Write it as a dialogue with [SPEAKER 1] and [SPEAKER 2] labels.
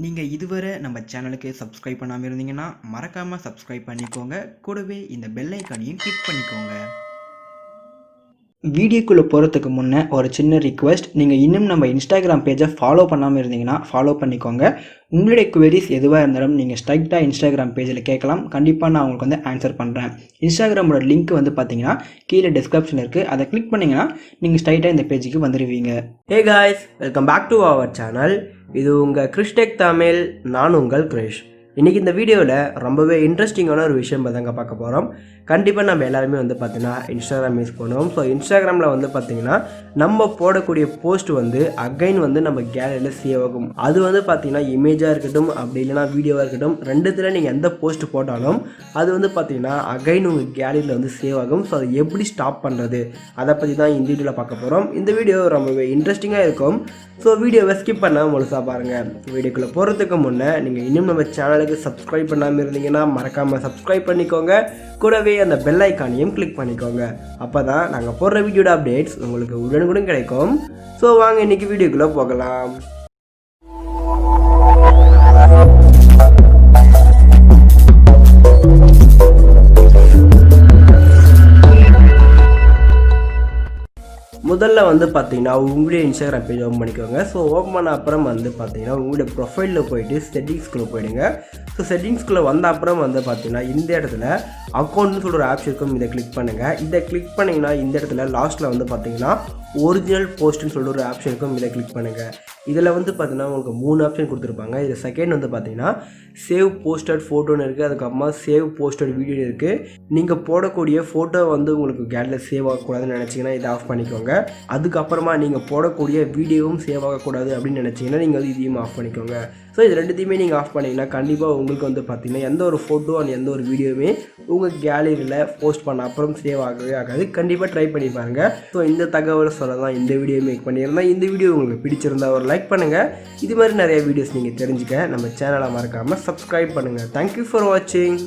[SPEAKER 1] நீங்கள் இதுவரை நம்ம சேனலுக்கு சப்ஸ்கிரைப் பண்ணாமல் இருந்தீங்கன்னா மறக்காமல் சப்ஸ்கிரைப் பண்ணிக்கோங்க. கூடவே இந்த பெல் ஐக்கானையும் கிளிக் பண்ணிக்கோங்க. வீடியோக்குள்ளே போகிறதுக்கு முன்னே ஒரு சின்ன ரிக்வெஸ்ட், நீங்கள் இன்னும் நம்ம இன்ஸ்டாகிராம் பேஜை ஃபாலோ பண்ணாமல் இருந்தீங்கன்னா ஃபாலோ பண்ணிக்கோங்க. உங்களுடைய குவெரிஸ் எதுவாக இருந்தாலும் நீங்கள் ஸ்ட்ரைட்டாக இன்ஸ்டாகிராம் பேஜில் கேட்கலாம். கண்டிப்பாக நான் உங்களுக்கு வந்து ஆன்சர் பண்ணுறேன். இன்ஸ்டாகிராமோட லிங்க் வந்து பார்த்தீங்கன்னா கீழே டிஸ்கிரிப்ஷன் இருக்குது. அதை கிளிக் பண்ணிங்கன்னா நீங்கள் ஸ்ட்ரைட்டாக இந்த பேஜுக்கு வந்துடுவீங்க.
[SPEAKER 2] Hey guys, welcome back to our channel. இது உங்கள் கிறிஷ்டெக் தமிழ். நான் உங்கள் கிரிஷ். இன்றைக்கி இந்த வீடியோவில் ரொம்பவே இன்ட்ரெஸ்டிங்கான ஒரு விஷயம் தாங்க பார்க்க போகிறோம். கண்டிப்பாக நம்ம எல்லாருமே வந்து பார்த்திங்கன்னா இன்ஸ்டாகிராம் யூஸ் பண்ணுவோம். ஸோ இன்ஸ்டாகிராமில் வந்து பார்த்திங்கன்னா நம்ம போடக்கூடிய போஸ்ட் வந்து அகைன் வந்து நம்ம கேலரியில் சேவ் ஆகும். அது வந்து பார்த்திங்கன்னா இமேஜாக இருக்கட்டும், அப்படி இல்லைனா வீடியோவாக இருக்கட்டும், ரெண்டுத்தில் நீங்கள் எந்த போஸ்ட் போட்டாலும் அது வந்து பார்த்திங்கன்னா அகைன் உங்கள் கேலரியில் வந்து சேவ் ஆகும். ஸோ அதை எப்படி ஸ்டாப் பண்ணுறது, அதை பற்றி தான் இந்த வீடியோவில் பார்க்க போகிறோம். இந்த வீடியோ ரொம்பவே இன்ட்ரெஸ்டிங்காக இருக்கும். ஸோ வீடியோவை ஸ்கிப் பண்ணாமல் முழுசாக பாருங்கள். வீடியோக்குள்ளே போகிறதுக்கு முன்னே நீங்கள் இன்னும் நம்ம சேனலுக்கு சப்ஸ்கிரைப் பண்ணாமல் இருந்தீங்கன்னா மறக்காமல் சப்ஸ்கிரைப் பண்ணிக்கோங்க. கூடவே அந்த பெல் ஐக்கானையும் கிளிக் பண்ணிக்கோங்க. அப்போ தான் நாங்கள் போடுற வீடியோட அப்டேட்ஸ் உங்களுக்கு உடனுக்குடன் கிடைக்கும். ஸோ வாங்க இன்றைக்கி வீடியோக்குள்ளே போகலாம். முதல்ல வந்து பார்த்தீங்கன்னா உங்களுடைய இன்ஸ்டாகிராம் பேஜ் ஓப்பன் பண்ணிக்கோங்க. ஸோ ஓப்பன் பண்ண அப்புறம் வந்து பார்த்தீங்கன்னா உங்களுடைய ப்ரொஃபைலில் போயிட்டு செட்டிங்ஸ்குள்ளே போயிடுங்க. ஸோ செட்டிங்ஸ்குள்ளே வந்த அப்புறம் வந்து பார்த்தீங்கன்னா இந்த இடத்துல அக்கௌண்ட்னு சொல்கிற ஆப்ஷன் இருக்கும். இதை கிளிக் பண்ணுங்கள். இதை கிளிக் பண்ணிங்கன்னா இந்த இடத்துல லாஸ்ட்டில் வந்து பார்த்தீங்கன்னா ஒரிஜினல் போஸ்ட்டுன்னு சொல்லிட்டு ஒரு ஆப்ஷன் இருக்கும். இதை கிளிக் பண்ணுங்கள். இதில் வந்து பார்த்தீங்கன்னா உங்களுக்கு 3 ஆப்ஷன் கொடுத்துருப்பாங்க. இது செகண்ட் வந்து பார்த்தீங்கன்னா சேவ் போஸ்டட் ஃபோட்டோன்னு இருக்குது. அதுக்கப்புறமா சேவ் போஸ்டட் வீடியோ இருக்குது. நீங்கள் போடக்கூடிய ஃபோட்டோ வந்து உங்களுக்கு கேலரியில் சேவ் ஆகக்கூடாதுன்னு நினச்சிங்கன்னா இதை ஆஃப் பண்ணிக்கோங்க. அதுக்கப்புறமா நீங்கள் போடக்கூடிய வீடியோவும் சேவ் ஆகக்கூடாது அப்படின்னு நினச்சிங்கன்னா நீங்கள் வந்து இதையும் ஆஃப் பண்ணிக்கோங்க. ஸோ இது ரெண்டுத்தையுமே நீங்கள் ஆஃப் பண்ணிங்கன்னா கண்டிப்பாக உங்களுக்கு வந்து பார்த்திங்கன்னா எந்த ஒரு ஃபோட்டோ அண்ட் எந்த ஒரு வீடியோவுமே உங்கள் கேலரியில் போஸ்ட் பண்ண அப்புறம் சேவ் ஆகவே ஆகாது. கண்டிப்பாக ட்ரை பண்ணி பாருங்கள். ஸோ இந்த தகவலை சொல்ல தான் இந்த வீடியோ மேக் பண்ணியிருந்தேன். இந்த வீடியோ உங்களுக்கு பிடிச்சிருந்தா ஒரு லைக் பண்ணுங்கள். இது மாதிரி நிறைய வீடியோஸ் நீங்கள் தெரிஞ்சுக்க நம்ம சேனலை மறக்காமல் சப்ஸ்கிரைப் பண்ணுங்கள். தேங்க்யூ ஃபார் வாட்சிங்.